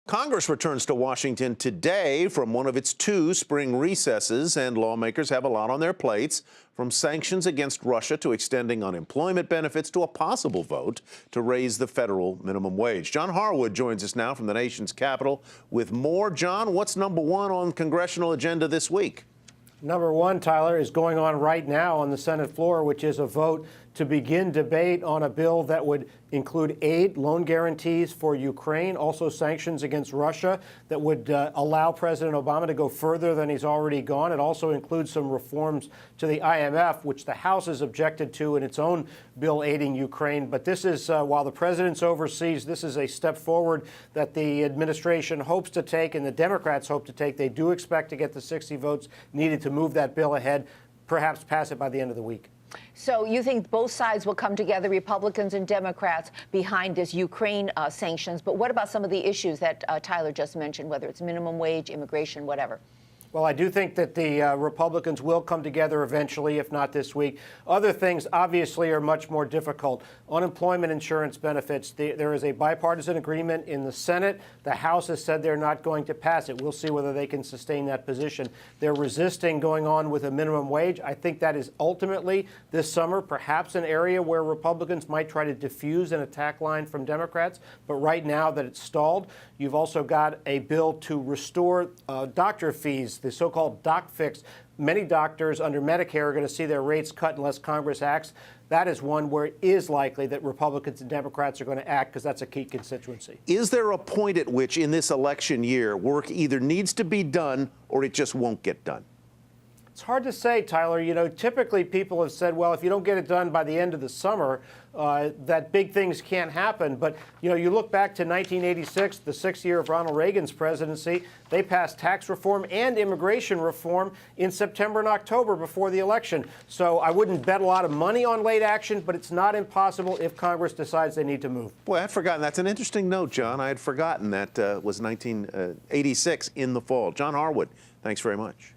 Congress returns to Washington today from one of its two spring recesses, and lawmakers have a lot on their plates, from sanctions against Russia to extending unemployment benefits to a possible vote to raise the federal minimum wage. John Harwood joins us now from the nation's capital with more. John, what's number one on congressional agenda this week? Number one, Tyler, is going on right now on the Senate floor, which is a vote to begin debate on a bill that would include aid, loan guarantees for Ukraine, also sanctions against Russia that would allow President Obama to go further than he's already gone. It also includes some reforms to the IMF, which the House has objected to in its own bill aiding Ukraine. But this is, while the president's overseas, this is a step forward that the administration hopes to take and the Democrats hope to take. They do expect to get the 60 votes needed to move that bill ahead, perhaps pass it by the end of the week. So you think both sides will come together, Republicans and Democrats, behind this Ukraine sanctions. But what about some of the issues that Tyler just mentioned, whether it's minimum wage, immigration, whatever? Well, I do think that the Republicans will come together eventually, if not this week. Other things, obviously, are much more difficult. Unemployment insurance benefits. There is a bipartisan agreement in the Senate. The House has said they're not going to pass it. We'll see whether they can sustain that position. They're resisting going on with a minimum wage. I think that is ultimately, this summer, perhaps an area where Republicans might try to diffuse an attack line from Democrats. But right now that it's stalled, you've also got a bill to restore doctor fees, the so-called doc fix. Many doctors under Medicare are going to see their rates cut unless Congress acts. That is one where it is likely that Republicans and Democrats are going to act because that's a key constituency. Is there a point at which in this election year work either needs to be done or it just won't get done? It's hard to say, Tyler. You know, typically people have said, well, if you don't get it done by the end of the summer, that big things can't happen. But, you know, you look back to 1986, the 6th year of Ronald Reagan's presidency, they passed tax reform and immigration reform in September and October before the election. So I wouldn't bet a lot of money on late action, but it's not impossible if Congress decides they need to move. Boy, I'd forgotten. That's an interesting note, John. I had forgotten that was 1986 in the fall. John Harwood, thanks very much.